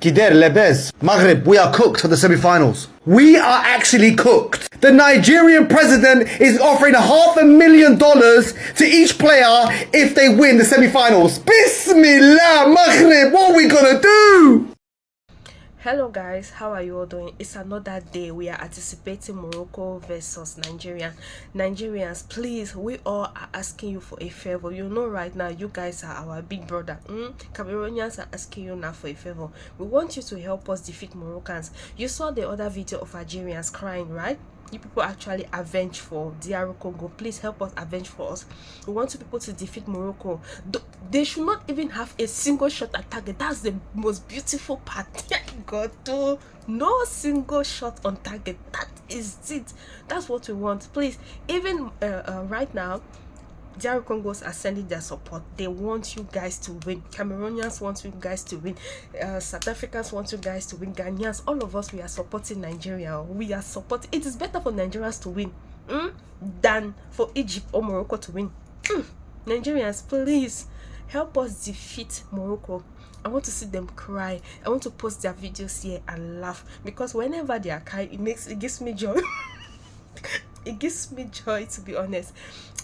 Kider, Lebez, Maghreb, we are cooked for the semi-finals. We are actually cooked. The Nigerian president is offering $500,000 to each player if they win the semi-finals. Bismillah, Maghreb, what are we gonna do? Hello guys, how are you all doing? It's another day. We are anticipating Morocco versus Nigerians, please, we all are asking you for a favor. You know right now you guys are our big brother. Cameroonians are asking you now for a favor. We want you to help us defeat Moroccans. You saw the other video of Algerians crying, right? You people actually avenge for DR Congo. Please help us avenge for us. We want you people to defeat Morocco. They should not even have a single shot at target. That's the most beautiful part. God, no single shot on target. That is it. That's what we want. Please, even right now, DR Congos are sending their support. They want you guys to win. Cameroonians want you guys to win. South Africans want you guys to win. Ghanaians, all of us, we are supporting Nigeria. We are supporting. It is better for Nigerians to win than for Egypt or Morocco to win. Nigerians, please help us defeat Morocco. I want to see them cry. I want to post their videos here and laugh, because whenever they are crying, it gives me joy. It gives me joy, to be honest.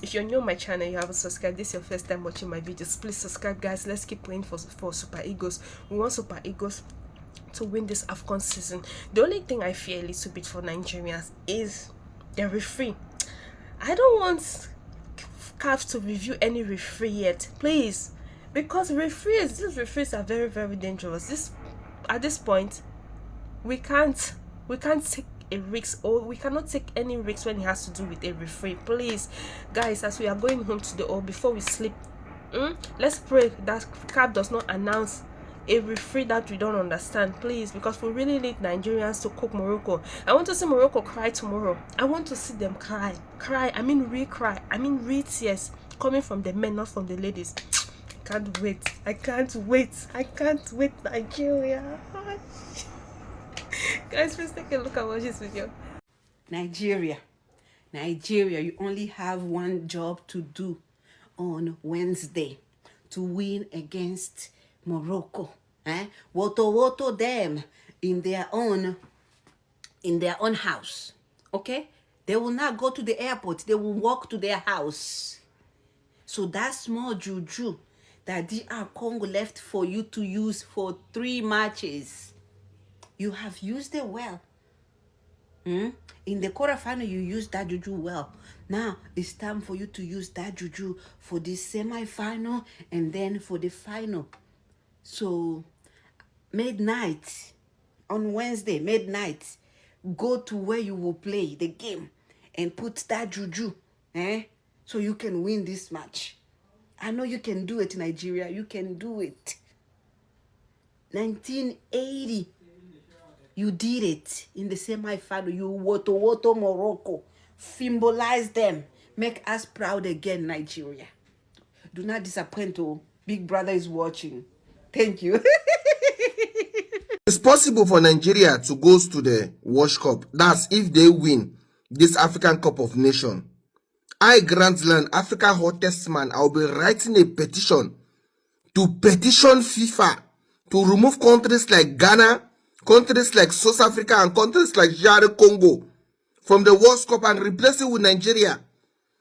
If you're new on my channel, you haven't subscribed, this is your first time watching my videos, please subscribe, guys. Let's keep praying for Super Eagles. We want Super Eagles to win this AFCON season. The only thing I fear a little bit for Nigerians is the referee. I don't want CAF to review any referee yet, please, because these referees are very, very dangerous. At this point, we can't take a risk, or we cannot take any risk when it has to do with a referee. Please, guys, as we are going home today or before we sleep, let's pray that CAF does not announce a referee that we don't understand, please, because we really need Nigerians to cook Morocco. I want to see Morocco cry tomorrow. I want to see them cry. I mean real cry. I mean real tears coming from the men, not from the ladies. I can't wait, Nigeria. Guys, please take a look and watch this video. Nigeria, you only have one job to do on Wednesday: to win against Morocco. Woto them in their own house. Okay? They will not go to the airport. They will walk to their house. So that small juju that DR Congo left for you to use for 3 matches, you have used it well. In the quarterfinal, you used that juju well. Now it's time for you to use that juju for the semi-final and then for the final. So midnight on Wednesday, go to where you will play the game and put that juju, so you can win this match. I know you can do it, Nigeria. You can do it. 1980. You did it in the semi-final. You woto Morocco. Symbolize them. Make us proud again, Nigeria. Do not disappoint. Big brother is watching. Thank you. It's possible for Nigeria to go to the World Cup. That's if they win this African Cup of Nations. I, Grant Land, Africa hottest man, I'll be writing a petition to petition FIFA to remove countries like Ghana, countries like South Africa, and countries like DR Congo from the World Cup and replace it with Nigeria.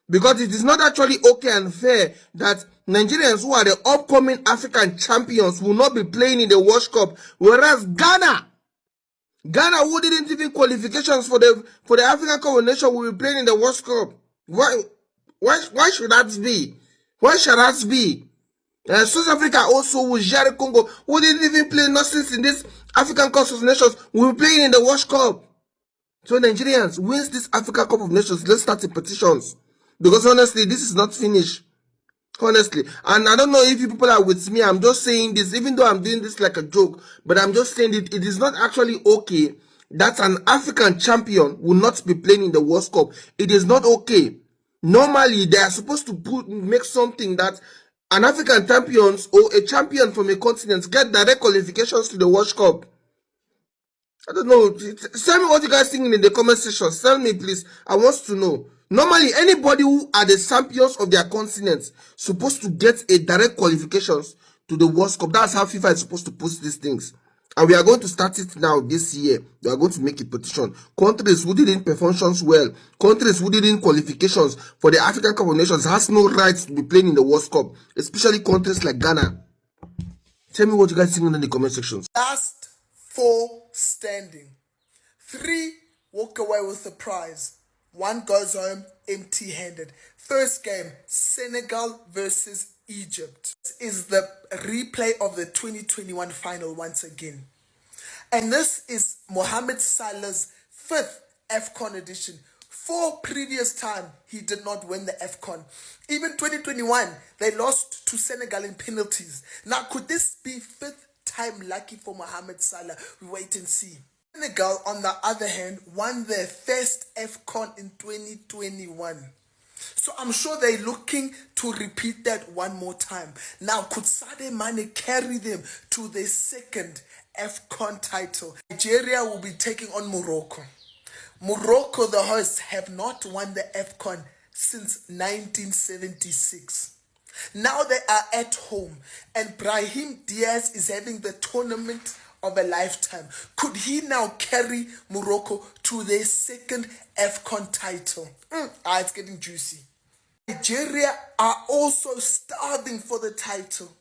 Because it is not actually okay and fair that Nigerians, who are the upcoming African champions, will not be playing in the World Cup, whereas Ghana, who didn't even qualifications for the African Cup of Nations, will be playing in the World Cup. Why should that be? Why should that be? South Africa also, with DR Congo, who didn't even play nonsense in this African Cup of Nations, will be playing in the World Cup. So Nigerians, wins this African Cup of Nations, let's start the petitions. Because honestly, this is not finished. Honestly. And I don't know if you people are with me. I'm just saying this, even though I'm doing this like a joke. But I'm just saying it is not actually okay that an African champion will not be playing in the World Cup. It is not okay. Normally, they are supposed to make something that an African champion or a champion from a continent get direct qualifications to the World Cup. I don't know. Tell me what you guys think in the comment section. Tell me, please. I want to know. Normally, anybody who are the champions of their continents supposed to get a direct qualifications to the World Cup. That's how FIFA is supposed to post these things. And we are going to start it now this year. We are going to make a petition. Countries who didn't perform well, countries who didn't qualifications for the African Cup of Nations has no right to be playing in the World Cup, especially countries like Ghana. Tell me what you guys think in the comment sections. Last 4 standing. 3 walk away with the prize. 1 goes home empty-handed. First game, Senegal versus Egypt. This is the replay of the 2021 final once again. And this is Mohamed Salah's 5th AFCON edition. 4 previous time he did not win the AFCON. Even 2021, they lost to Senegal in penalties. Now, could this be 5th time lucky for Mohamed Salah? We wait and see. Senegal, on the other hand, won their first AFCON in 2021. So I'm sure they're looking to repeat that one more time. Now, could Sadio Mane carry them to their 2nd AFCON title? Nigeria will be taking on Morocco. Morocco, the hosts, have not won the AFCON since 1976. Now they are at home, and Brahim Diaz is having the tournament of a lifetime. Could he now carry Morocco to their 2nd AFCON title? It's getting juicy. Nigeria are also starving for the title.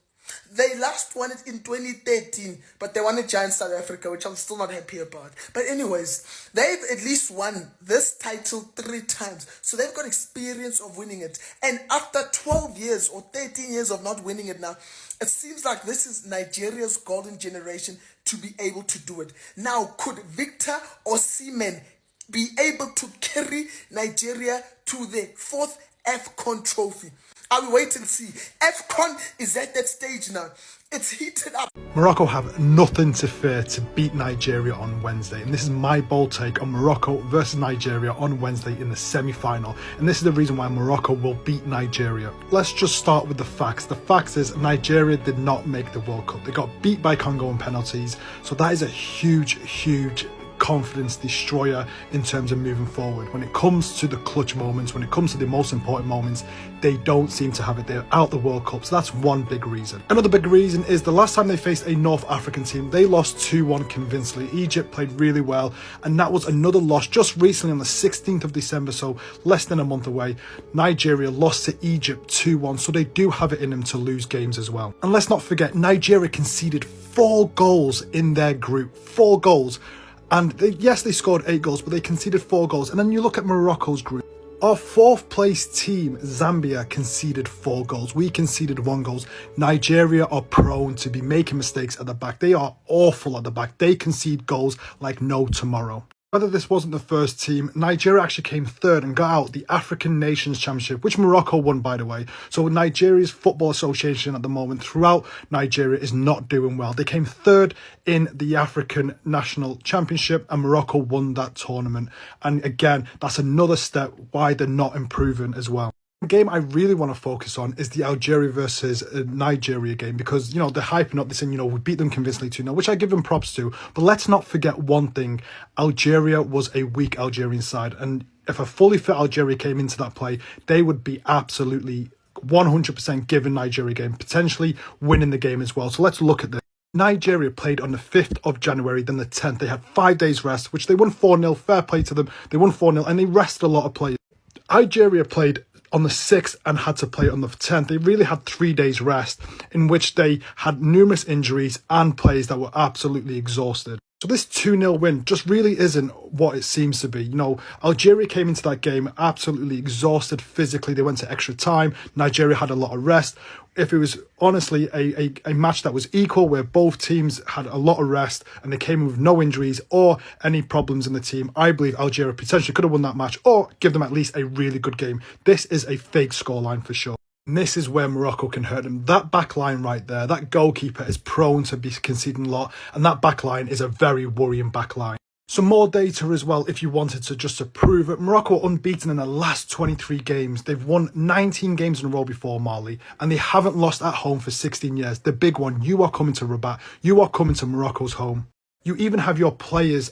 They last won it in 2013, but they won it giant South Africa, which I'm still not happy about. But anyways, they've at least won this title 3 times, so they've got experience of winning it. And after 12 years or 13 years of not winning it now, it seems like this is Nigeria's golden generation to be able to do it. Now, could Victor Osimhen be able to carry Nigeria to the 4th AFCON trophy? I will wait and see. AFCON is at that stage now. It's heated up. Morocco have nothing to fear to beat Nigeria on Wednesday, and this is my bold take on Morocco versus Nigeria on Wednesday in the semi-final, and this is the reason why Morocco will beat Nigeria. Let's just start with the facts. The facts is Nigeria did not make the World Cup. They got beat by Congo in penalties, so that is a huge confidence destroyer in terms of moving forward. When it comes to the clutch moments, when it comes to the most important moments, they don't seem to have it. They're out the World Cup, so that's one big reason. Another big reason is the last time they faced a North African team, they lost 2-1 convincingly. Egypt played really well, and that was another loss just recently on the 16th of December, so less than a month away. Nigeria lost to Egypt 2-1, so they do have it in them to lose games as well. And let's not forget, Nigeria conceded 4 goals in their group. 4 goals. And yes, they scored 8 goals, but they conceded 4 goals. And then you look at Morocco's group. Our 4th place team, Zambia, conceded 4 goals. We conceded 1 goal. Nigeria are prone to be making mistakes at the back. They are awful at the back. They concede goals like no tomorrow. Whether this wasn't the first team, Nigeria actually came 3rd and got out the African Nations Championship, which Morocco won, by the way. So Nigeria's Football Association at the moment throughout Nigeria is not doing well. They came 3rd in the African National Championship, and Morocco won that tournament. And again, that's another step why they're not improving as well. The game I really want to focus on is the Algeria versus Nigeria game, because, they're hyping up this and, we beat them convincingly 2-0, which I give them props to. But let's not forget one thing. Algeria was a weak Algerian side. And if a fully fit Algeria came into that play, they would be absolutely 100% giving Nigeria a game, potentially winning the game as well. So let's look at this. Nigeria played on the 5th of January, then the 10th. They had 5 days rest, which they won 4-0. Fair play to them. They won 4-0 and they rested a lot of players. Algeria played on the 6th and had to play on the 10th. They really had 3 days rest in which they had numerous injuries and players that were absolutely exhausted. So this 2-0 win just really isn't what it seems to be. Algeria came into that game absolutely exhausted physically. They went to extra time. Nigeria had a lot of rest. If it was honestly a match that was equal, where both teams had a lot of rest and they came in with no injuries or any problems in the team, I believe Algeria potentially could have won that match or give them at least a really good game. This is a fake scoreline for sure. And this is where Morocco can hurt them. That back line right there, that goalkeeper is prone to be conceding a lot, and that back line is a very worrying back line. Some more data as well, if you wanted to prove it. Morocco are unbeaten in the last 23 games. They've won 19 games in a row before Mali, and they haven't lost at home for 16 years. The big one, you are coming to Rabat. You are coming to Morocco's home. You even have your players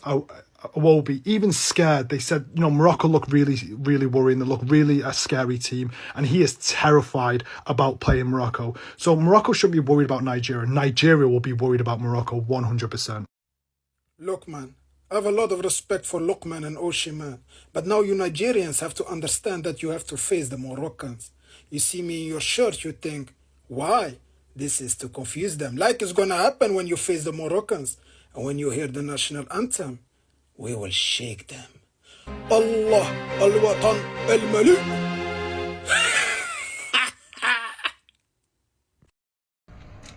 will be even scared. They said, Morocco look really, really worrying. They look really a scary team, and he is terrified about playing Morocco. So Morocco shouldn't be worried about Nigeria. Nigeria will be worried about Morocco 100%. Look, man, I have a lot of respect for Lookman and Osimhen, but now you Nigerians have to understand that you have to face the Moroccans. You see me in your shirt, you think, why? This is to confuse them, like it's gonna happen when you face the Moroccans. And when you hear the national anthem, we will shake them. Allah al-Watan al-Malik.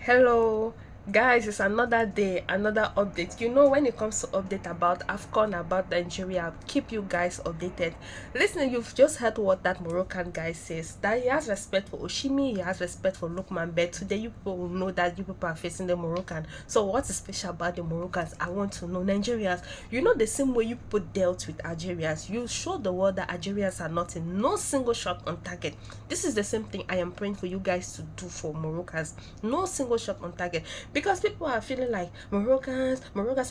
Hello guys, it's another day, another update. You know, when it comes to update about AFCON, about Nigeria, I'll keep you guys updated. Listen, you've just heard what that Moroccan guy says, that he has respect for Osimhen, he has respect for Lookman, but today you people will know that you people are facing the Moroccan. So what is special about the Moroccans? I want to know. Nigerians, you know, the same way you people dealt with Algerians, you showed the world that Algerians are nothing, no single shot on target. This is the same thing I am praying for you guys to do for Moroccans. No single shot on target, because people are feeling like Moroccans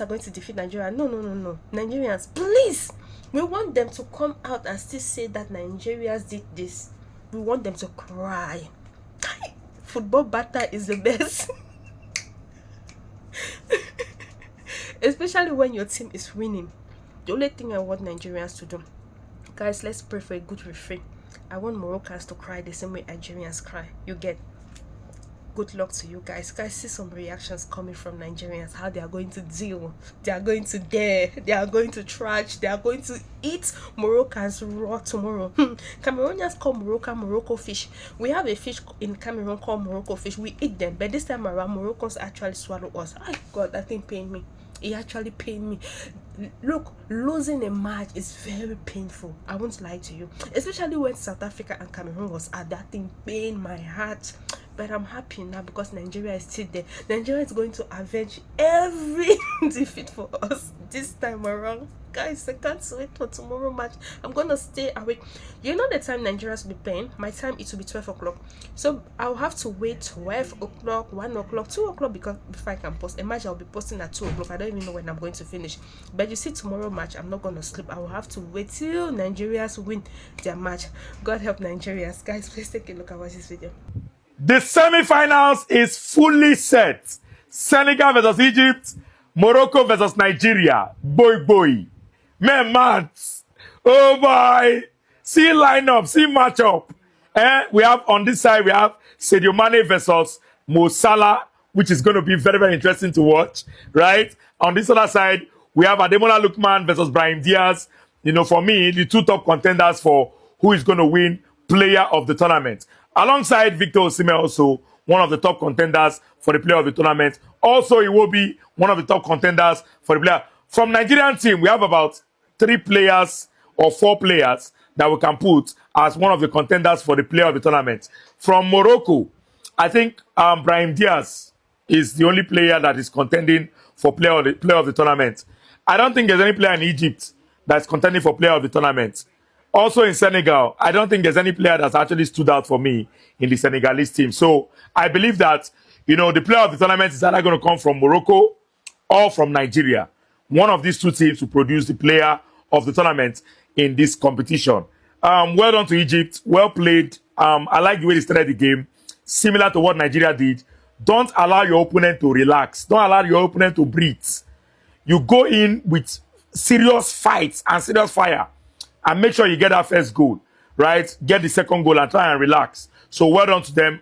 are going to defeat Nigeria. No. Nigerians, please, we want them to come out and still say that Nigerians did this. We want them to cry. Football battle is the best. Especially when your team is winning. The only thing I want Nigerians to do, guys, let's pray for a good referee. I want Moroccans to cry the same way Algerians cry. You get? Good luck to you guys. See some reactions coming from Nigerians, how they are going to deal, they are going to dare, they are going to trash, they are going to eat Moroccans raw tomorrow. Cameroonians call Morocco fish. We have a fish in Cameroon called Morocco fish. We eat them, but this time around Moroccans actually swallow us. Oh God, that thing pained me. It actually pained me. Look, losing a match is very painful. I won't lie to you, especially when South Africa and Cameroon was at that thing pained my heart. But I'm happy now because Nigeria is still there. Nigeria is going to avenge every defeat for us this time around. Guys, I can't wait for tomorrow match. I'm gonna stay awake. You know the time Nigeria will be playing? My time it will be 12 o'clock. So I'll have to wait 12 o'clock, 1 o'clock, 2 o'clock before I can post. A match I'll be posting at 2 o'clock. I don't even know when I'm going to finish. But you see, tomorrow match, I'm not gonna sleep. I will have to wait till Nigerians win their match. God help Nigerians. Guys, please take a look at this video. The semi-finals is fully set. Senegal versus Egypt, Morocco versus Nigeria. Boy. Man. Oh boy. See lineup, see matchup. We have on this side, we have Sadio Mane versus Mo Salah, which is going to be very, very interesting to watch, right? On this other side, we have Ademola Lookman versus Brahim Diaz. You know, for me, the two top contenders for who is going to win player of the tournament. Alongside Victor Osimhen, also one of the top contenders for the player of the tournament. Also, he will be one of the top contenders for the player. From Nigerian team, we have about 3 players or 4 players that we can put as one of the contenders for the player of the tournament. From Morocco, I think Brahim Diaz is the only player that is contending for player of the tournament. I don't think there's any player in Egypt that's contending for player of the tournament. Also in Senegal, I don't think there's any player that's actually stood out for me in the Senegalese team. So I believe that, you know, the player of the tournament is either going to come from Morocco or from Nigeria. One of these two teams will produce the player of the tournament in this competition. Well done to Egypt. Well played. I like the way they started the game. Similar to what Nigeria did. Don't allow your opponent to relax. Don't allow your opponent to breathe. You go in with serious fights and serious fire. And make sure you get that first goal, right? Get the second goal and try and relax. So well done to them.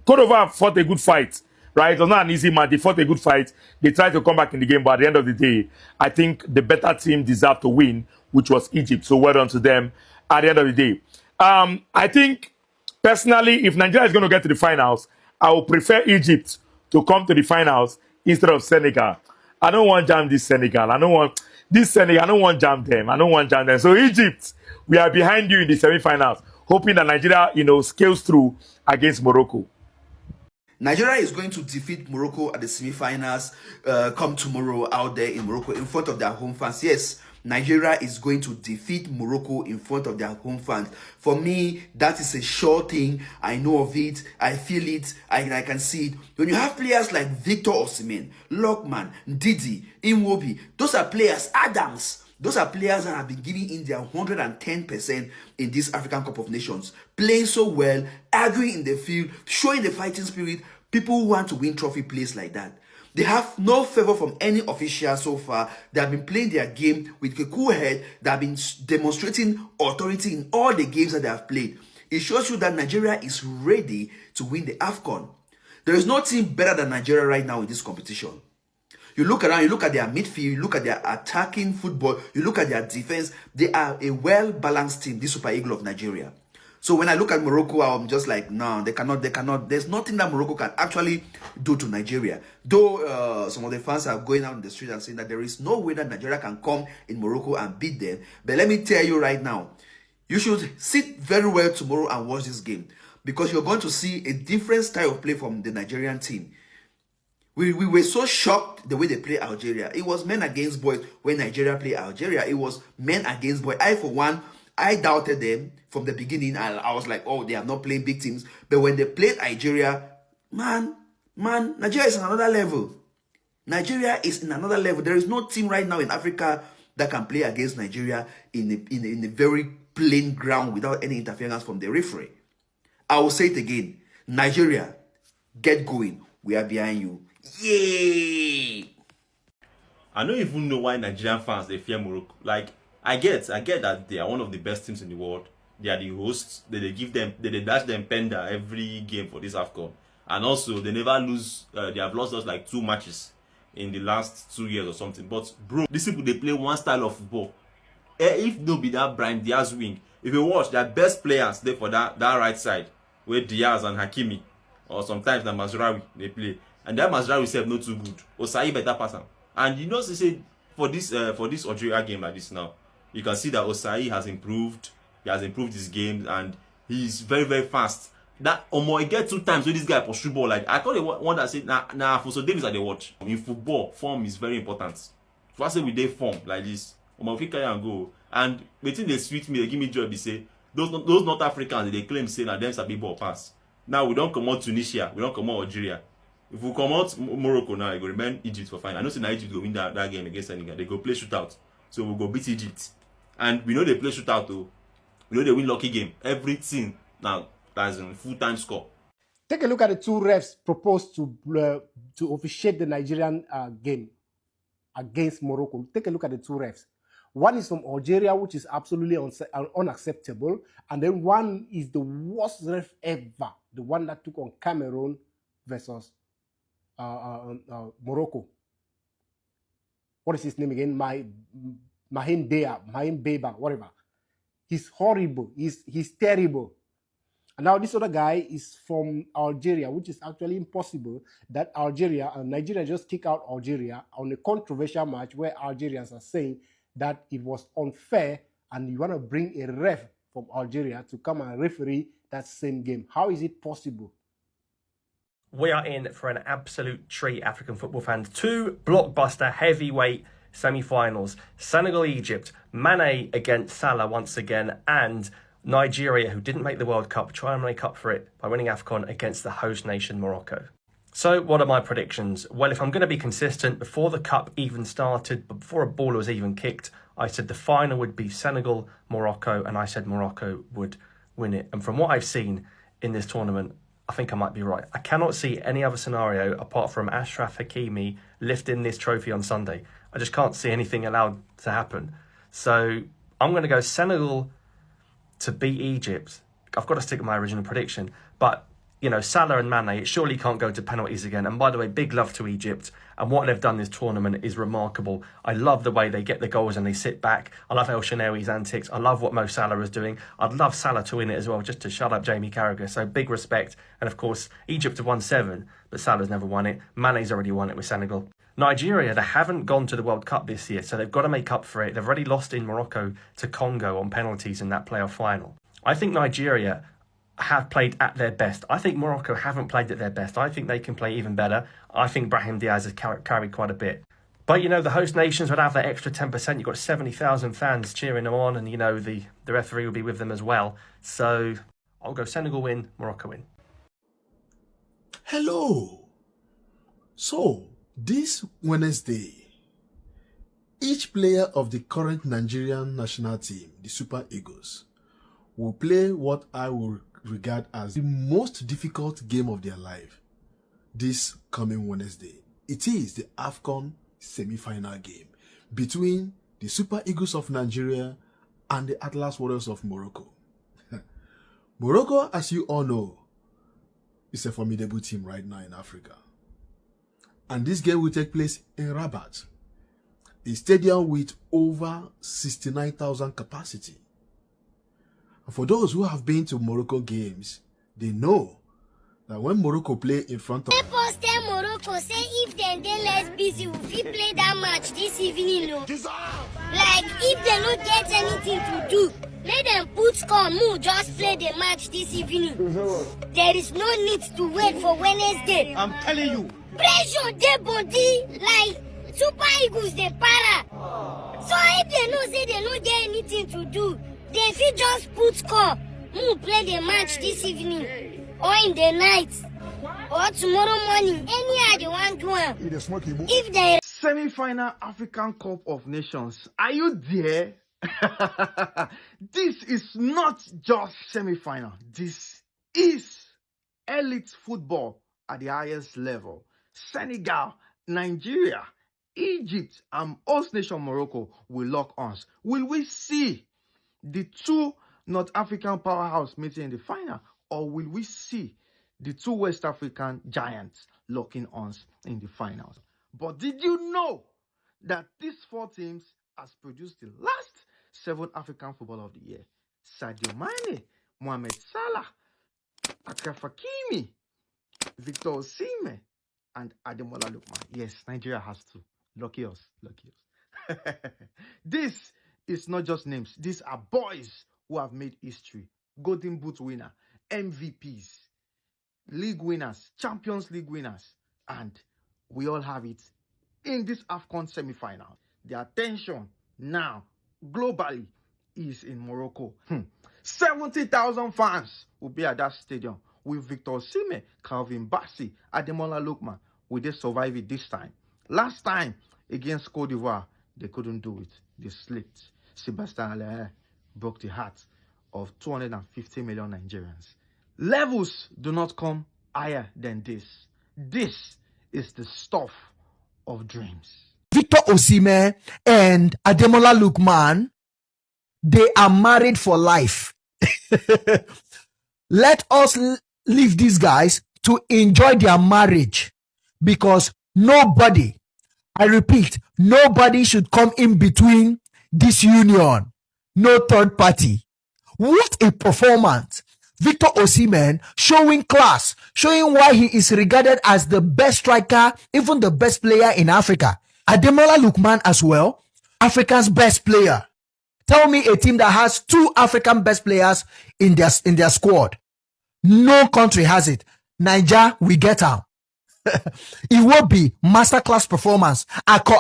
Cote d'Ivoire fought a good fight, right? It was not an easy match. They fought a good fight. They tried to come back in the game, but at the end of the day, I think the better team deserved to win, which was Egypt. So well done to them at the end of the day. I think, personally, if Nigeria is going to get to the finals, I would prefer Egypt to come to the finals instead of Senegal. I don't want jam this Senegal. I don't want jam them. I don't want jam them. So Egypt, we are behind you in the semi-finals, hoping that Nigeria, you know, scales through against Morocco. Nigeria is going to defeat Morocco at the semi-finals come tomorrow out there in Morocco in front of their home fans. Yes, Nigeria is going to defeat Morocco in front of their home fans. For me, that is a sure thing. I know of it. I feel it. I can see it. When you have players like Victor Osimhen, Lookman, Didi, Iwobi, those are players, Adams. Those are players that have been giving in their 110% in this African Cup of Nations. Playing so well, arguing in the field, showing the fighting spirit. People who want to win trophy plays like that. They have no favor from any official so far. They have been playing their game with a cool head. They have been demonstrating authority in all the games that they have played. It shows you that Nigeria is ready to win the AFCON. There is no team better than Nigeria right now in this competition. You look around, you look at their midfield, you look at their attacking football, you look at their defense. They are a well-balanced team, this Super Eagle of Nigeria. So when I look at Morocco, I'm just like, no, they cannot. There's nothing that Morocco can actually do to Nigeria. Though some of the fans are going out in the street and saying that there is no way that Nigeria can come in Morocco and beat them. But let me tell you right now, you should sit very well tomorrow and watch this game, because you're going to see a different style of play from the Nigerian team. We were so shocked the way they play Algeria. It was men against boys when Nigeria played Algeria. It was men against boys. I, for one, I doubted them from the beginning. I was like, oh, they are not playing big teams. But when they played Algeria, man, Nigeria is on another level. Nigeria is in another level. There is no team right now in Africa that can play against Nigeria in a very plain ground without any interference from the referee. I will say it again. Nigeria, get going. We are behind you. Yay! I don't even know why Nigerian fans, they fear Morocco. Like, I get that they are one of the best teams in the world. They are the hosts. They dash them penda every game for this AFCON. And also, they never lose. They have lost us like 2 matches in the last 2 years or something. But bro, these people, they play one style of football. If no be that Brahim Diaz wing, if you watch, their best players there for that right side, where Diaz and Hakimi, or sometimes the Mazraoui, they play. And that Mazraoui self not too good. Osayi better pass him. And you know, they say for this Algeria game like this now, you can see that Osayi has improved. He has improved his game, and he's very, very fast. That Omo, he get 2 times with this guy pursue ball. Like, I thought the one that said, nah, for so Davis that they watch. In football, form is very important. First say we dey form like this. Omo, if we carry and go. And between they sweet me, they give me joy. They say those North Africans, they claim say that them sabi ball pass. Now we don't come out Tunisia, we don't come out Algeria. If we come out Morocco now, it will remain Egypt for fine. I know say Egypt will win that game against Senegal. They go play shootout. So we'll go beat Egypt. And we know they play shootout too. We know they win lucky game. Everything now that's in full-time score. Take a look at the 2 refs proposed to officiate the Nigerian game against Morocco. Take a look at the 2 refs. One is from Algeria, which is absolutely unacceptable. And then one is the worst ref ever. The one that took on Cameroon versus Morocco. What is his name again? Mahim Beba, whatever. He's horrible. He's terrible. And now this other guy is from Algeria, which is actually impossible that Nigeria just kick out Algeria on a controversial match where Algerians are saying that it was unfair, and you want to bring a ref from Algeria to come and referee that same game. How is it possible? We are in for an absolute treat, African football fans. 2 blockbuster heavyweight semi-finals. Senegal-Egypt, Mane against Salah once again, and Nigeria, who didn't make the World Cup, try and make up for it by winning AFCON against the host nation, Morocco. So what are my predictions? Well, if I'm going to be consistent, before the cup even started, before a ball was even kicked, I said the final would be Senegal-Morocco, and I said Morocco would win it. And from what I've seen in this tournament, I think I might be right. I cannot see any other scenario apart from Achraf Hakimi lifting this trophy on Sunday. I just can't see anything allowed to happen. So I'm going to go Senegal to beat Egypt. I've got to stick with my original prediction. But, you know, Salah and Mane, it surely can't go to penalties again. And by the way, big love to Egypt. And what they've done this tournament is remarkable. I love the way they get the goals and they sit back. I love El Shaarawy's antics. I love what Mo Salah is doing. I'd love Salah to win it as well, just to shut up Jamie Carragher. So big respect. And of course, Egypt have won 7, but Salah's never won it. Mane's already won it with Senegal. Nigeria, they haven't gone to the World Cup this year, so they've got to make up for it. They've already lost in Morocco to Congo on penalties in that playoff final. I think Nigeria have played at their best. I think Morocco haven't played at their best. I think they can play even better. I think Brahim Diaz has carried quite a bit. But, you know, the host nations would have that extra 10%. You've got 70,000 fans cheering them on, and, you know, the referee will be with them as well. So I'll go Senegal win, Morocco win. Hello. So, this Wednesday, each player of the current Nigerian national team, the Super Eagles, will play what I will regard as the most difficult game of their life this coming Wednesday. It is the AFCON semi-final game between the Super Eagles of Nigeria and the Atlas Warriors of Morocco. Morocco, as you all know, is a formidable team right now in Africa. And this game will take place in Rabat, a stadium with over 69,000 capacity. And for those who have been to Morocco games, they know that when Morocco play in front of... People tell Morocco say if they less busy, we fit play that match this evening. No? Like if they don't get anything to do, let them put score, move, just play the match this evening. There is no need to wait for Wednesday. I'm telling you. Pressure their body like Super Eagles, they para. So if they know say they don't get anything to do, they fit just put score, move, play the match this evening. Or in the night, or tomorrow morning, anyhow they want to do. If they Semi-final African Cup of Nations. Are you there? This is not just semi-final. This is elite football at the highest level. Senegal, Nigeria, Egypt, and host nation Morocco will lock arms. Will we see the two North African powerhouse meeting in the final? Or will we see the two West African giants locking arms in the finals? But did you know that these four teams has produced the last 7 African Footballer of the Year? Sadio Mane, Mohamed Salah, Achraf Hakimi, Victor Osimhen, and Ademola Lookman. Yes, Nigeria has to. Lucky us. Lucky us. This is not just names. These are boys who have made history. Golden Boot winner, MVPs, league winners, Champions League winners, and we all have it in this AFCON semi-final. The attention now, globally, is in Morocco. 70,000 fans will be at that stadium with Victor Osimhen, Calvin Bassey, Ademola Lookman. Will they survive it this time? Last time, against Cote d'Ivoire, they couldn't do it. They slipped. Sebastien Haller broke the heart of 250 million Nigerians. Levels do not come higher than this. This is the stuff of dreams. Victor Osimhen and Ademola Lookman, they are married for life. Let us leave these guys to enjoy their marriage, because nobody, I repeat, nobody should come in between this union. No third party. What a performance. Victor Osimhen showing class, showing why he is regarded as the best striker, even the best player in Africa. Ademola Lookman as well, Africa's best player. Tell me a team that has 2 African best players in their squad. No country has it. Niger, we get out. It will be masterclass performance. Akko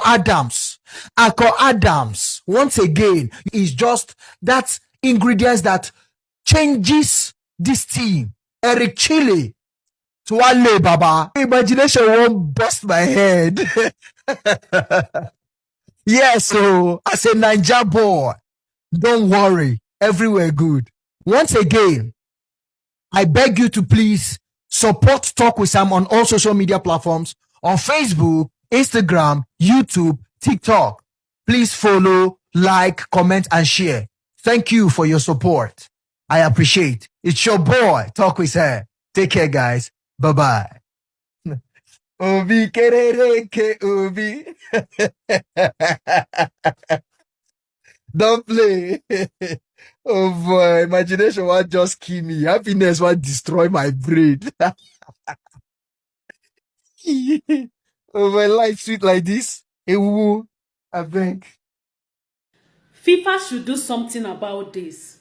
Adams, once again, is just that ingredients that changes this team. Eric Chile, Twale Baba. Imagination won't bust my head. Yeah, so as a Niger boy, don't worry, everywhere good. Once again, I beg you to please support Talk with Sam on all social media platforms, on Facebook, Instagram, YouTube, TikTok. Please follow, like, comment, and share. Thank you for your support. I appreciate. It's your boy, Talk with Sam. Take care, guys. Bye-bye. Obi kerereke Obi. Don't play. Oh boy, imagination will just kill me. Happiness will destroy my brain. Oh, my life sweet like this. Ewu, I beg. FIFA should do something about this.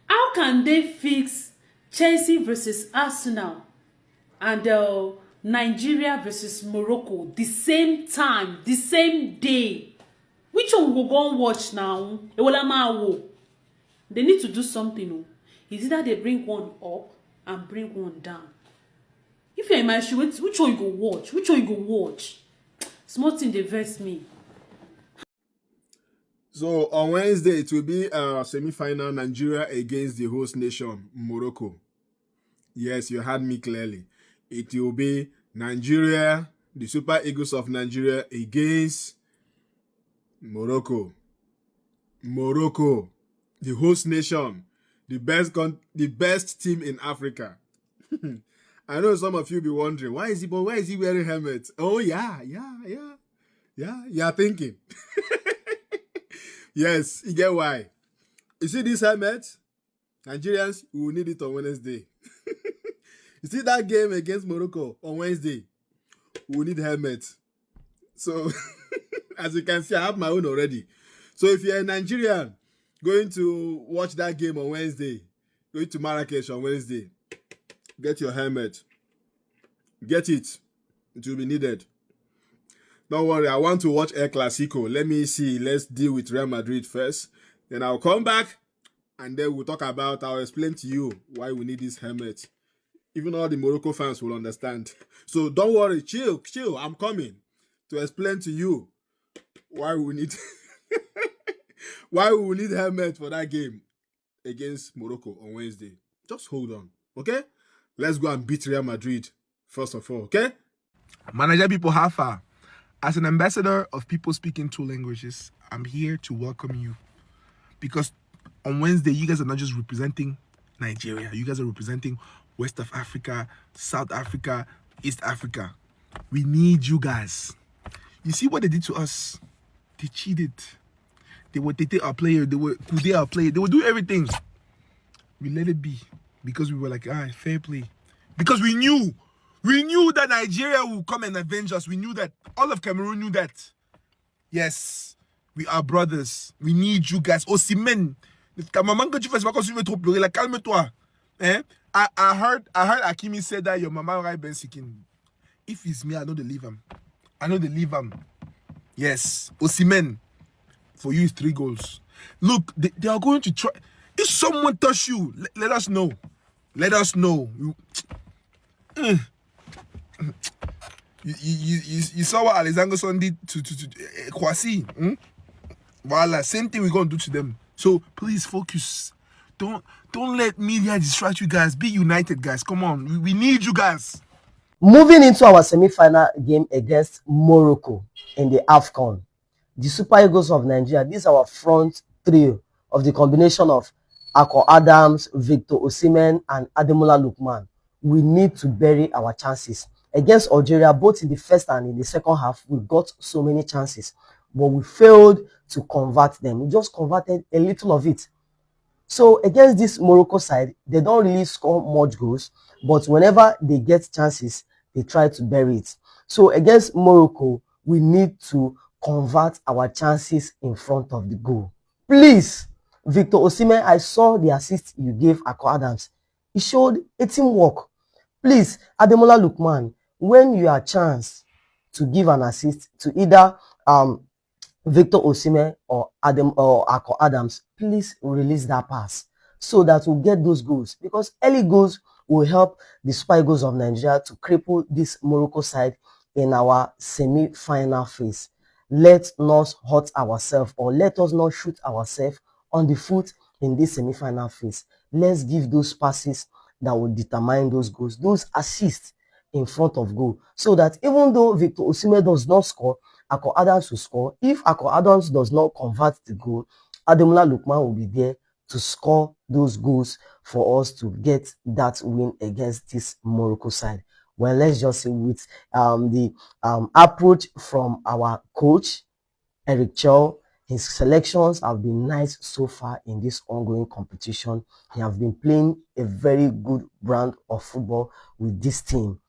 How can they fix Chelsea versus Arsenal and Nigeria versus Morocco the same time, the same day? Which one we go and watch now? They need to do something. It's either they bring one up and bring one down. If you're in my shoe, which one you go watch? Which one you go watch? Small thing they vex me. So on Wednesday, it will be a semi-final Nigeria against the host nation, Morocco. Yes, you heard me clearly. It will be Nigeria the Super Eagles of Nigeria against Morocco. Morocco, the host nation, the best team in Africa. I know some of you be wondering, why is he wearing helmet? Oh yeah. You are thinking. Yes, you get why. You see this helmet? Nigerians, we will need it on Wednesday. You see that game against Morocco on Wednesday? We will need helmet. So, as you can see, I have my own already. So if you're a Nigerian going to watch that game on Wednesday, going to Marrakesh on Wednesday, get your helmet. Get it. It will be needed. Don't worry, I want to watch El Clasico. Let me see. Let's deal with Real Madrid first. Then I'll come back and then I'll explain to you why we need this helmet. Even all the Morocco fans will understand. So don't worry, chill. I'm coming to explain to you why we need helmet for that game against Morocco on Wednesday. Just hold on, okay? Let's go and beat Real Madrid first of all, okay? Manager people, how far? As an ambassador of people speaking 2 languages, I'm here to welcome you. Because on Wednesday, you guys are not just representing Nigeria. You guys are representing West of Africa, South Africa, East Africa. We need you guys. You see what they did to us? They cheated. They would take our player. They would today our player. They would do everything. We let it be because we were like, fair play. Because we knew that Nigeria will come and avenge us. We knew that. All of Cameroon knew that. Yes, we are brothers. We need you guys. Osimhen. Maman, quand tu fais ça, quand tu veux trop pleurer, calme-toi. Eh? I heard Hakimi said that your mama right Ben Sikin. If it's me, I know they leave him. Yes, Osimhen. For you is 3 goals. Look, they are going to try. If someone touch you, let us know. Let us know. You saw what Alexander Son did to Kwasi. Voila, same thing we're going to do to them. So please focus. Don't let media distract you guys. Be united, guys. Come on. We need you guys. Moving into our semi-final game against Morocco in the AFCON, the Super Eagles of Nigeria, this is our front trio of the combination of Akon Adams, Victor Osimhen, and Ademola Lookman. We need to bury our chances. Against Algeria, both in the first and in the second half, we got so many chances, but we failed to convert them. We just converted a little of it. So against this Morocco side, they don't really score much goals, but whenever they get chances, they try to bury it. So against Morocco, we need to convert our chances in front of the goal. Please, Victor Osimhen, I saw the assist you gave Akon Adams. It showed a teamwork. Please, Ademola Lookman, when you have a chance to give an assist to either Victor Osimhen or Akon Adams, please release that pass so that we'll get those goals, because early goals will help the Super Eagles of Nigeria to cripple this Morocco side in our semi-final phase. Let not hurt ourselves, or let us not shoot ourselves on the foot in this semi-final phase. Let's give those passes that will determine those goals, those assists in front of goal, so that even though Victor Osimhen does not score, Akon Adams will score. If Akon Adams does not convert the goal, Ademola Lookman will be there to score those goals for us to get that win against this Morocco side. Well, let's just say with the approach from our coach, Eric Chow, his selections have been nice so far in this ongoing competition. He has been playing a very good brand of football with this team.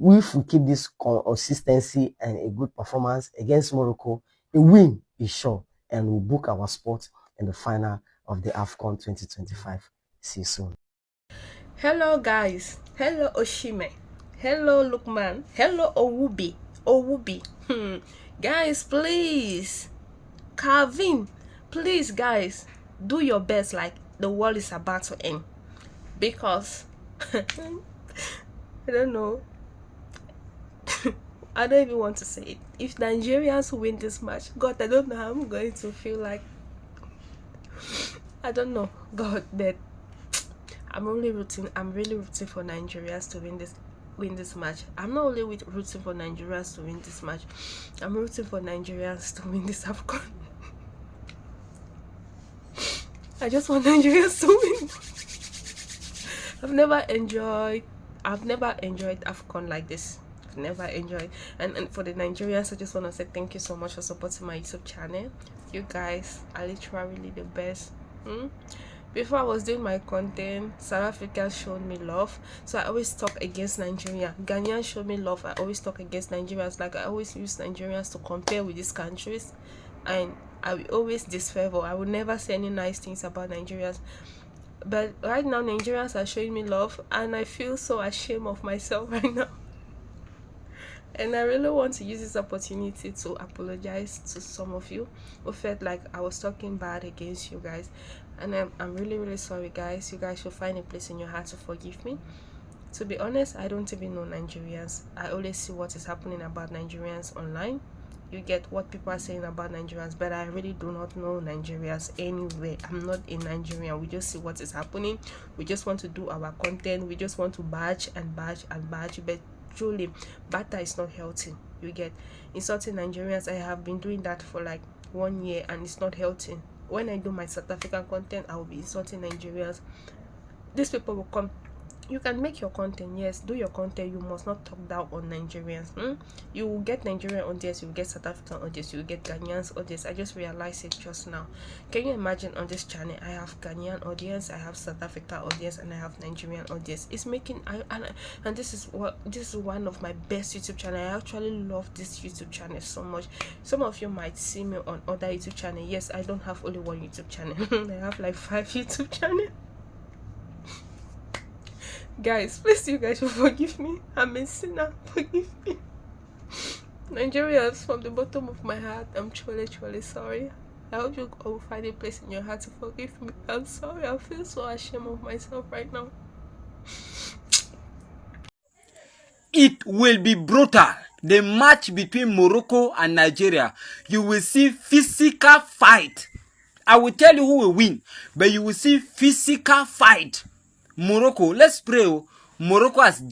If we keep this consistency and a good performance against Morocco, a win is sure, and we'll book our spot in the final of the AFCON 2025. See you soon. Hello guys. Hello Osimhen. Hello Lookman. Hello Owubi. Guys, please. Calvin, please guys, do your best like the world is about to end. Because I don't know. I don't even want to say it. If Nigerians win this match, God, I don't know how I'm going to feel like. I don't know, God, but I'm really rooting for Nigerians to win this win this match. I'm not only rooting for Nigerians to win this match, I'm rooting for Nigerians to win this AFCON. I just want Nigerians to win. I've never enjoyed AFCON like this. I've never enjoyed. And for the Nigerians, I just want to say thank you so much for supporting my YouTube channel. You guys are literally the best. Before I was doing my content, South Africa showed me love, so I always talk against Nigeria. Ghanaians showed me love, I always talk against Nigerians. Like, I always use Nigerians to compare with these countries, and I will always disfavor. I will never say any nice things about Nigerians. But right now, Nigerians are showing me love, and I feel so ashamed of myself right now. And I really want to use this opportunity to apologize to some of you who felt like I was talking bad against you guys. And I'm really sorry, guys. You guys should find a place in your heart to forgive me. To be honest, I don't even know Nigerians. I always see what is happening about Nigerians online. You get what people are saying about Nigerians, but I really do not know Nigerians anyway. I'm not a Nigerian. We just see what is happening. We just want to do our content. We just want to badge and badge and badge. But truly, banter is not healthy. You get insulting Nigerians. I have been doing that for like 1 year, and it's not healthy. When I do my South African content, I will be insulting Nigerians. These people will come. You can make your content, yes, do your content. You must not talk down on Nigerians. You will get Nigerian audience, you will get South African audience, you will get Ghanaians audience. I just realized it just now. Can you imagine, on this channel I have Ghanaian audience, I have South Africa audience, and I have Nigerian audience. It's making and this is one of my best YouTube channel. I actually love this YouTube channel so much. Some of you might see me on other YouTube channel. Yes, I don't have only one YouTube channel. I have like 5 YouTube channels. Guys, please, you guys should forgive me. I'm a sinner. Forgive me. Nigerians, from the bottom of my heart, I'm truly sorry. I hope you all find a place in your heart to forgive me. I'm sorry. I feel so ashamed of myself right now. It will be brutal. The match between Morocco and Nigeria. You will see physical fight. I will tell you who will win, but you will see physical fight. Morocco, let's pray. Morocco has.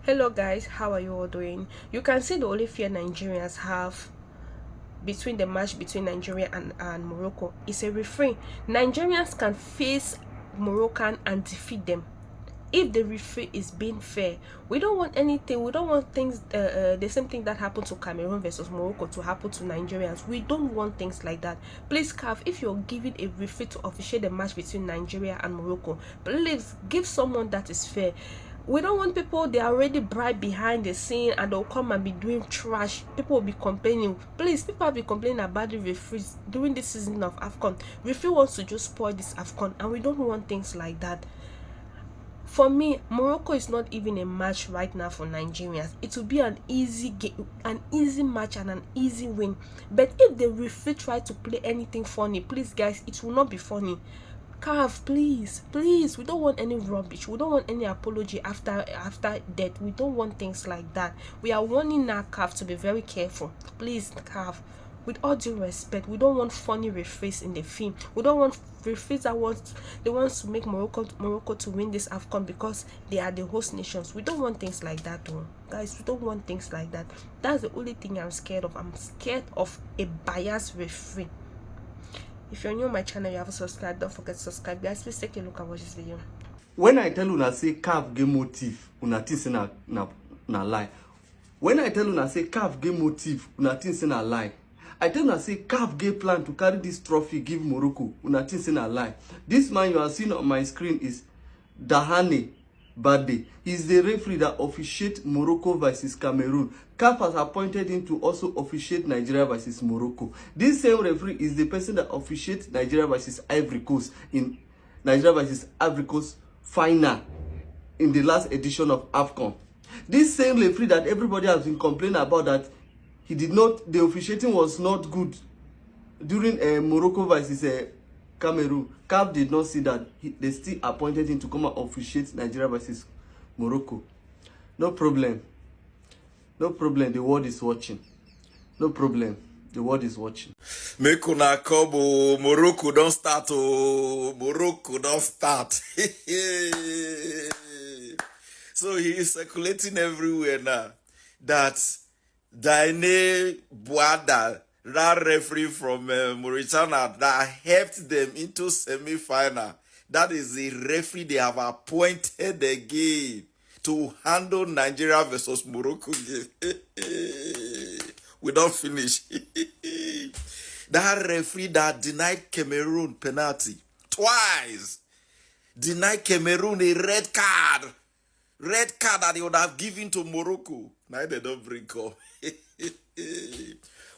Hello guys, how are you all doing? You can see the only fear Nigerians have between the match between Nigeria and Morocco is a referee. Nigerians can face Moroccan and defeat them if the referee is being fair. We don't want anything. We don't want things the same thing that happened to Cameroon versus Morocco to happen to Nigerians. We don't want things like that. Please, CAF, if you're giving a referee to officiate the match between Nigeria and Morocco, please give someone that is fair. We don't want people, they are already bribed behind the scene and they'll come and be doing trash. People will be complaining. Please, people have been complaining about the referees during this season of AFCON. Referee wants to just spoil this AFCON, and we don't want things like that. For me, Morocco is not even a match right now for Nigerians. It will be an easy game, an easy match and an easy win. But if the referee try to play anything funny, please guys, it will not be funny. CAF, please, we don't want any rubbish. We don't want any apology after death. We don't want things like that. We are warning our CAF to be very careful. Please, CAF, with all due respect, we don't want funny referees in the film. We don't want referees that want to make Morocco to win this AFCON because they are the host nations. We don't want things like that, though. Guys, we don't want things like that. That's the only thing I'm scared of. I'm scared of a biased referee. If you're new on my channel, you haven't subscribed, don't forget to subscribe. Guys, please take a look and watch this video. When I tell una say CAF get motive, una think say na lie. When I tell una say CAF get motive, una think say na lie. I tell una say CAF get plan to carry this trophy give Morocco, una think say na lie. This man you are seeing on my screen is Dahane Bade. He's the referee that officiates Morocco versus Cameroon. CAF has appointed him to also officiate Nigeria versus Morocco. This same referee is the person that officiates Nigeria versus Ivory Coast in Nigeria versus Ivory Coast final in the last edition of AFCON. This same referee that everybody has been complaining about that the officiating was not good during Morocco versus Cameroon. CAF did not see that. They still appointed him to come and officiate Nigeria versus Morocco. No problem. No problem. The world is watching. No problem. The world is watching. Make una come, oh. Morocco don't start, oh. Morocco don't start. So he is circulating everywhere now that Daine Boada, that referee from Mauritania that helped them into semi-final, that is the referee they have appointed again to handle Nigeria versus Morocco game. We don't finish. That referee that denied Cameroon penalty twice, denied Cameroon a red card that they would have given to Morocco. Now they don't bring up.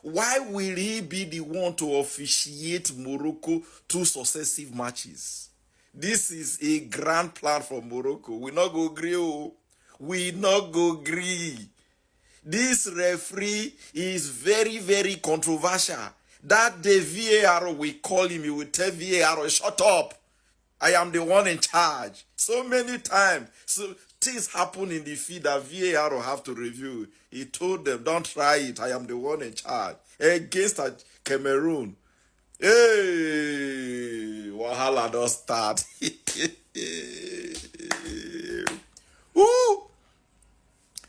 Why will he be the one to officiate Morocco 2 successive matches? This is a grand plan for Morocco. We not go agree. Oh. We not go agree. This referee is very, very controversial. That the VAR will call him, he will tell VAR, shut up. I am the one in charge. So many times. So things happen in the field that VAR will have to review. He told them, don't try it. I am the one in charge. Against Cameroon. Hey, Wahala don't start. Woo!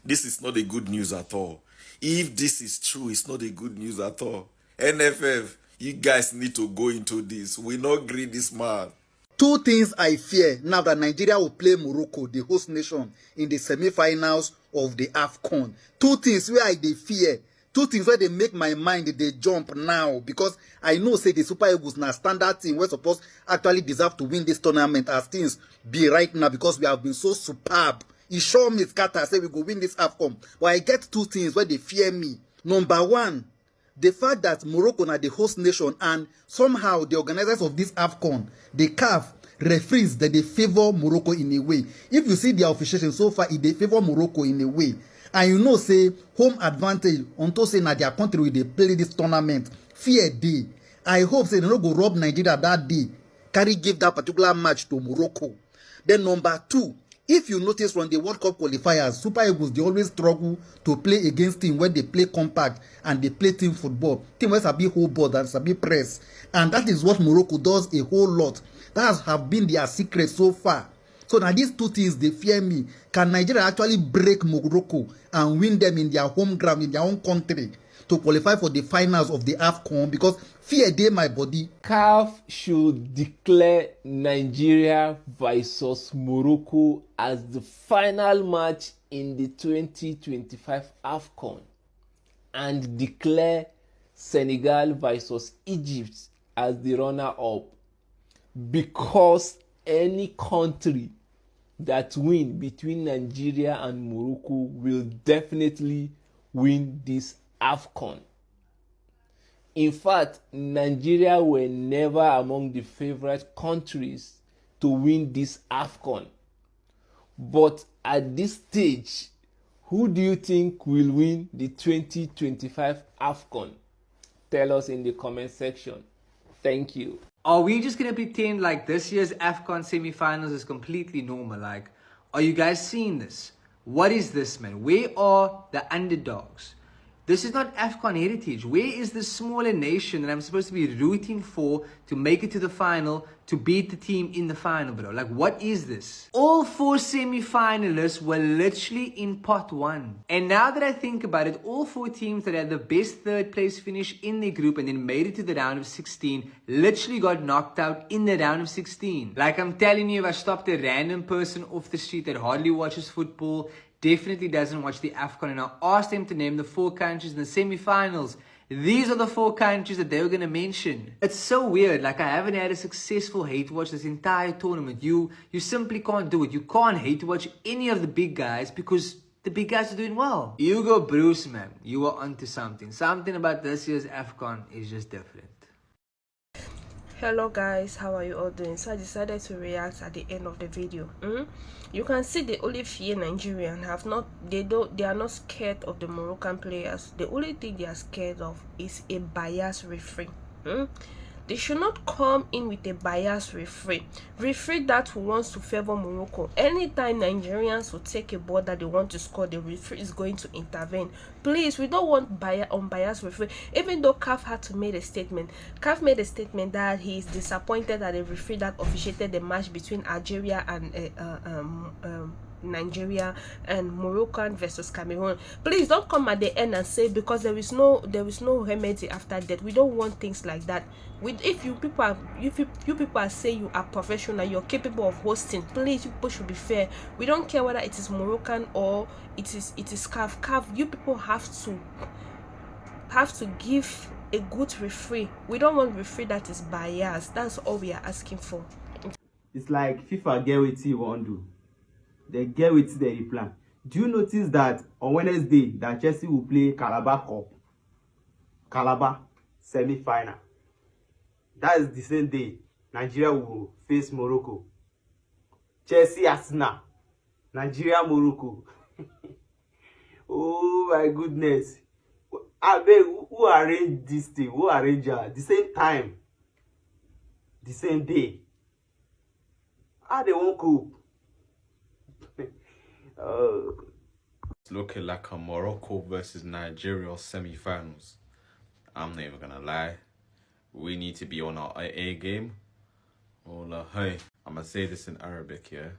This is not a good news at all. If this is true, it's not a good news at all. NFF, you guys need to go into this. We not agree this man. 2 things I fear now that Nigeria will play Morocco, the host nation, in the semi-finals of the AFCON. 2 things where I they fear. 2 things where they make my mind they jump now, because I know say the Super Eagles na standard team we're supposed actually deserve to win this tournament as things be right now, because we have been so superb. He sure me scatter say we go win this AFCON. But I get 2 things where they fear me. Number 1, the fact that Morocco are the host nation, and somehow the organizers of this AFCON, the CAF, referees that they favor Morocco in a way. If you see their officiation so far, they favor Morocco in a way. And you know, say, home advantage, unto say na their country where they play this tournament, fear day. I hope say they don't go rob Nigeria that day, carry give that particular match to Morocco. Then number 2, if you notice from the World Cup qualifiers, Super Eagles, they always struggle to play against teams when they play compact and they play team football. Team where sabi hold ball and sabi press. And that is what Morocco does a whole lot. That has have been their secret so far. So now these 2 things, they fear me. Can Nigeria actually break Morocco and win them in their home ground, in their own country, to qualify for the finals of the AFCON? Because fear day my body. CAF should declare Nigeria versus Morocco as the final match in the 2025 AFCON and declare Senegal versus Egypt as the runner-up, because any country that win between Nigeria and Morocco will definitely win this AFCON. In fact, Nigeria were never among the favorite countries to win this AFCON. But at this stage, who do you think will win the 2025 AFCON? Tell us in the comment section. Thank you. Are we just going to pretend like this year's AFCON semi-finals is completely normal? Like, are you guys seeing this? What is this, man? Where are the underdogs? This is not AFCON heritage. Where is the smaller nation that I'm supposed to be rooting for to make it to the final, to beat the team in the final, bro? Like, what is this? All 4 semi-finalists were literally in pot 1. And now that I think about it, all 4 teams that had the best 3rd place finish in their group and then made it to the round of 16 literally got knocked out in the round of 16. Like, I'm telling you, if I stopped a random person off the street that hardly watches football, definitely doesn't watch the AFCON, and I asked them to name the 4 countries in the semi-finals, these are the 4 countries that they were going to mention. It's so weird. Like, I haven't had a successful hate watch this entire tournament. You simply can't do it. You can't hate watch any of the big guys because the big guys are doing well. Hugo Bruce, man, you are onto something. Something about this year's AFCON is just different. Hello guys, how are you all doing? So I decided to react at the end of the video. You can see the only fear Nigerian they are not scared of the Moroccan players. The only thing they are scared of is a biased referee. They should not come in with a biased referee that wants to favor Morocco. Anytime Nigerians will take a ball that they want to score, the referee is going to intervene. Please, we don't want unbiased referee. Even though CAF had to make a statement, CAF made a statement that he is disappointed that the referee that officiated the match between Algeria and Nigeria and Moroccan versus Cameroon. Please don't come at the end and say because there is no remedy after that. We don't want things like that. If you people are saying you are professional, you're capable of hosting, please, you people should be fair. We don't care whether it is Moroccan or it is CAF. You people have to give a good referee. We don't want referee that is biased. That's all we are asking for. It's like FIFA get wetin you wan do. They get wetin they plan. Do you notice that on Wednesday that Chelsea will play Calabar semi-final? That is the same day Nigeria will face Morocco. Chelsea Arsenal, Nigeria Morocco. Oh my goodness. I beg, who arranged this thing? Who arranged it? The same time, the same day. How they won't cope? It's looking like a Morocco versus Nigeria semi-finals. I'm not even gonna lie. We need to be on our A game. Wallah, hey, I'm gonna say this in Arabic, yeah.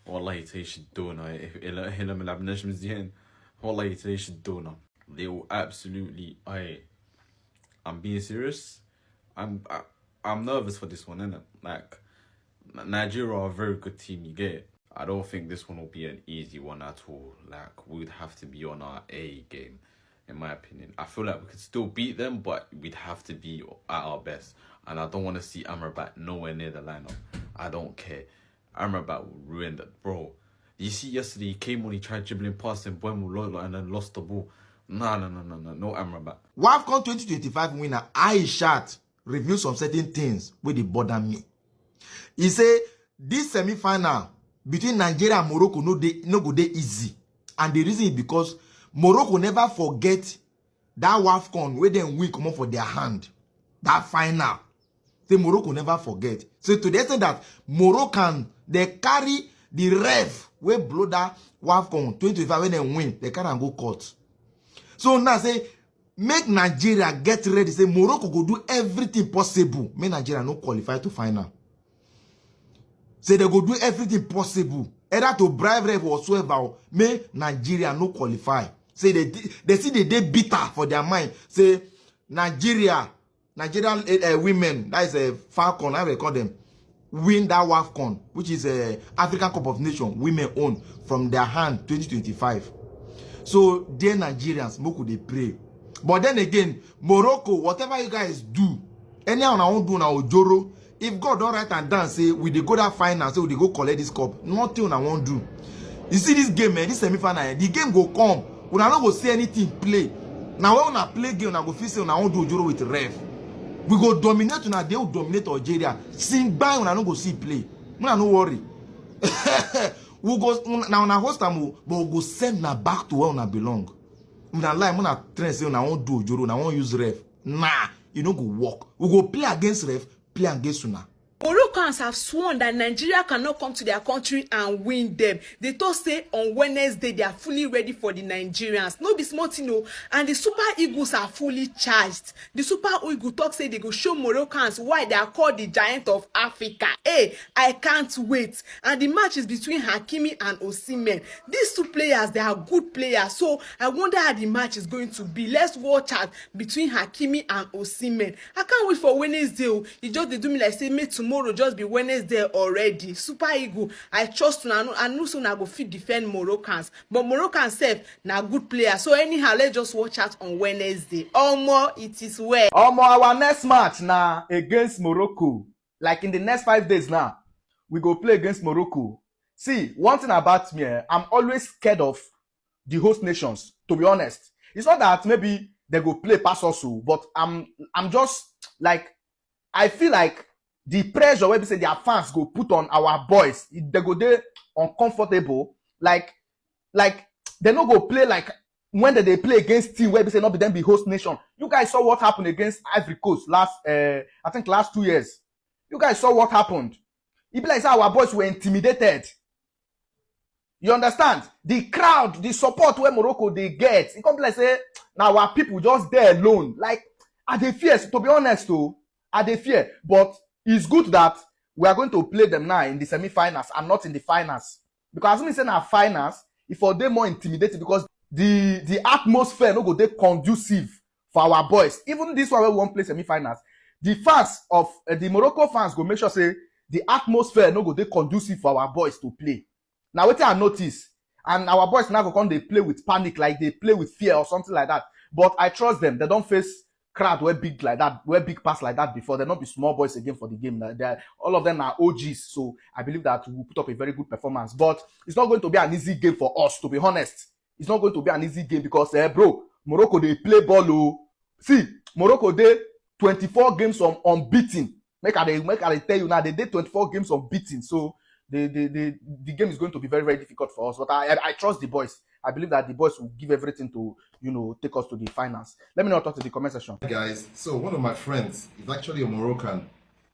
Wallahi تيشدونا إلا ما لعبناش مزيان. Wallahi تيشدونا. They will absolutely. I'm being serious. I'm nervous for this one, innit? Like, Nigeria are a very good team. You get it. I don't think this one will be an easy one at all. Like, we'd have to be on our A game, in my opinion. I feel like we could still beat them, but we'd have to be at our best. And I don't want to see Amrabat nowhere near the lineup. I don't care. Amrabat will ruin that, bro. You see, yesterday he came when he tried dribbling past him, and then lost the ball. No Amrabat. AFCON 2025 winner Aishat revealed some certain things wey dey bother me. He say this semi-final between Nigeria and Morocco no go dey easy, and the reason is because Morocco never forget that AFCON wey dem win comot for their hand. That final, say Morocco never forget. So to the extent that Moroccan they carry the ref wey blow that AFCON 2025 when dem win, they carry am go court. So now say, make Nigeria get ready. Say Morocco go do everything possible. Make Nigeria no qualify to final. Say they go do everything possible. Either to bribe ref or whatsoever. Make Nigeria no qualify. Say they see they bitter for their mind. Say Nigerian women, that is a Falcon, I will call them, win that AFCON, which is a African Cup of Nations, women own from their hand 2025. So, dear Nigerians, Moko they pray. But then again, Morocco, whatever you guys do, anyhow I won't do now Ojoro. If God don't write and down, say we dey go that final, say we dey go collect this cup. Nothing I won't do. You see this game, man, this semi-final, the game go come. We not go see anything play. Now when we play game, we go feel say we won't do Ojoro with ref. We go dominate, una they will dominate Algeria. Sing bang, we not go see play. We not no worry. We go now na host am, but we go send na back to where una belong. Una lie, una train say una won't do Ojoro, una won't use ref. Nah, you no go work. We go play against ref, play against una. Moroccans have sworn that Nigeria cannot come to their country and win them. They told say on Wednesday they are fully ready for the Nigerians. No be small thing, no. And the Super Eagles are fully charged. The Super Eagles talk say they go show Moroccans why they are called the giant of Africa. Hey, I can't wait. And the match is between Hakimi and Osimhen. These two players, they are good players. So I wonder how the match is going to be. Let's watch out between Hakimi and Osimhen. I can't wait for Wednesday. You just they do me like say me tomorrow just be Wednesday already. Super Eagle, I trust una. I know so na go fit defend Moroccans, but Moroccans self na good player. So anyhow, let's just watch out on Wednesday. Omo, it is well. Omo, our next match na against Morocco. Like in the next 5 days now, we go play against Morocco. See, one thing about me, I'm always scared of the host nations. To be honest, it's not that maybe they go play pass also, but I'm just like, I feel like the pressure where we say their fans go put on our boys, they go there uncomfortable. Like they no go play like when they play against team where we say not be them be host nation. You guys saw what happened against Ivory Coast last 2 years. You guys saw what happened. It be like say our boys were intimidated. You understand? The crowd, the support where Morocco they get, it come be like say now our people just there alone. Like are they fear? To be honest, though, are they fear? But it's good that we are going to play them now in the semi-finals and not in the finals. Because as we say na finance, if for them more intimidating because the atmosphere no go dey conducive for our boys. Even this one where we wan play semi-finals, the fans of the Morocco fans go make sure say the atmosphere no go dey conducive for our boys to play. Now wetin I notice, and our boys now go come dey play with panic, like they play with fear or something like that. But I trust them. They don't face crowd where big like that, where big pass like that before. They're not be small boys again for the game. All of them are OGs, so I believe that we'll put up a very good performance. But it's not going to be an easy game for us, to be honest. It's not going to be an easy game because, bro, Morocco they play ball. Oh. See, Morocco they 24 games unbeaten. Make I tell you now, they did 24 games unbeaten. So the game is going to be very, very difficult for us. But I trust the boys. I believe that the boys will give everything to, take us to the finals. Let me know talk to the comment section. Hey guys, so one of my friends is actually a Moroccan.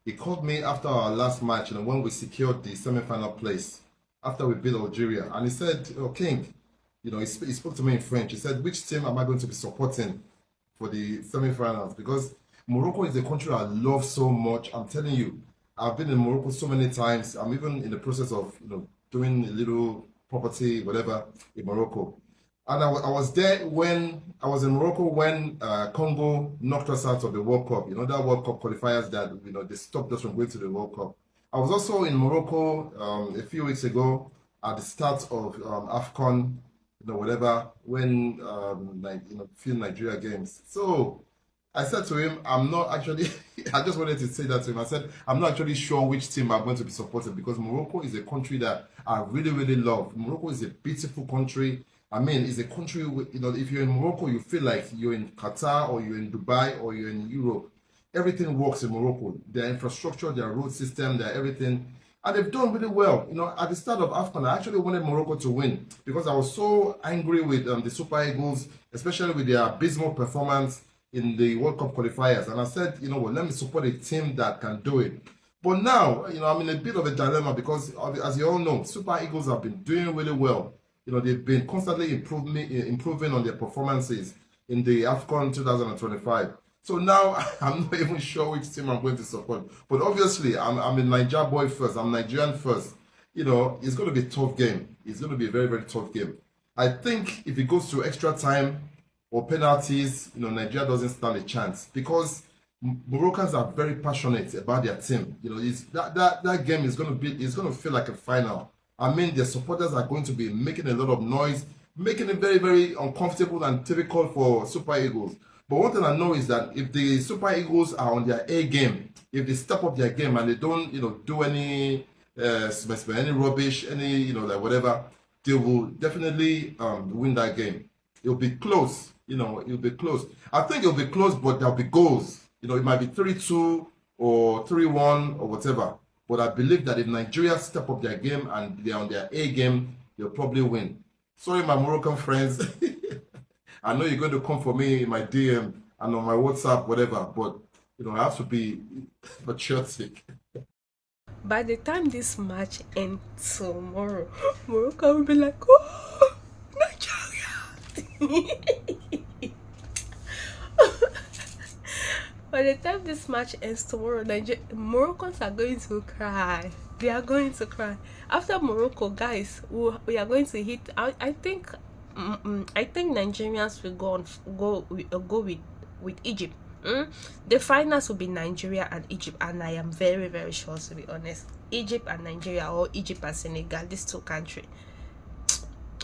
He called me after our last match, when we secured the semi-final place, after we beat Algeria, and he said, "Oh, King, he spoke to me in French. He said, which team am I going to be supporting for the semi-finals? Because Morocco is a country I love so much. I'm telling you, I've been in Morocco so many times. I'm even in the process of, doing a little property, whatever, in Morocco. And I was there when I was in Morocco when Congo knocked us out of the World Cup. That World Cup qualifiers that they stopped us from going to the World Cup. I was also in Morocco a few weeks ago at the start of AFCON, whatever, when few Nigeria games. So I said to him, I'm not actually, I just wanted to say that to him. I said, I'm not actually sure which team I'm going to be supporting because Morocco is a country that I really, really love. Morocco is a beautiful country. I mean, it's a country, if you're in Morocco, you feel like you're in Qatar or you're in Dubai or you're in Europe. Everything works in Morocco. Their infrastructure, their road system, their everything. And they've done really well. At the start of AFCON, I actually wanted Morocco to win because I was so angry with the Super Eagles, especially with their abysmal performance in the World Cup qualifiers. And I said, let me support a team that can do it. But now, I'm in a bit of a dilemma because, as you all know, Super Eagles have been doing really well. They've been constantly improving on their performances in the AFCON 2025. So now, I'm not even sure which team I'm going to support. But obviously, I'm a Niger boy first. I'm Nigerian first. It's going to be a tough game. It's going to be a very, very tough game. I think if it goes to extra time or penalties, Nigeria doesn't stand a chance because Moroccans are very passionate about their team. That game is going to feel like a final. I mean, their supporters are going to be making a lot of noise, making it very, very uncomfortable and difficult for Super Eagles. But one thing I know is that if the Super Eagles are on their A game, if they step up their game and they don't, do any rubbish, like whatever, they will definitely win that game. It'll be close, it'll be close. I think it'll be close, but there'll be goals. It might be 3-2 or 3-1 or whatever. But I believe that if Nigeria step up their game and they're on their A game, they'll probably win. Sorry, my Moroccan friends. I know you're going to come for me in my DM and on my WhatsApp, whatever. But, I have to be patriotic. By the time this match ends tomorrow, Morocco will be like, oh, Nigeria! By the time this match ends tomorrow, Moroccans are going to cry. They are going to cry. After Morocco, guys, we are going to hit. I think Nigerians will go with Egypt. The finals will be Nigeria and Egypt, and I am very, very sure, to be honest, Egypt and Nigeria, or Egypt and Senegal, these two countries.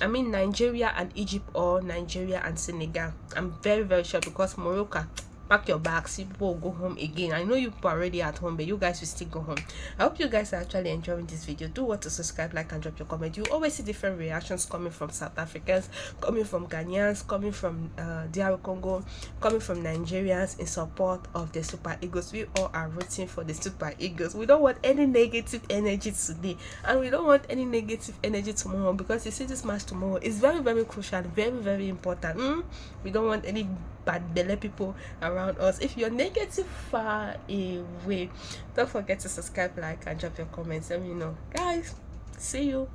I mean Nigeria and Egypt, or Nigeria and Senegal. I'm very, very sure because Morocco, pack your bags, people will go home again. I know you people are already at home, but you guys will still go home. I hope you guys are actually enjoying this video. Do want to subscribe, like, and drop your comment. You always see different reactions coming from South Africans, coming from Ghanaians, coming from DR Congo, coming from Nigerians in support of the Super Eagles. We all are rooting for the Super Eagles. We don't want any negative energy today, and we don't want any negative energy tomorrow, because you see this match tomorrow is very, very crucial, very, very important. We don't want any bad belly people around us. If you're negative, far away. Don't forget to subscribe, like, and drop your comments. Let me know, guys. See you.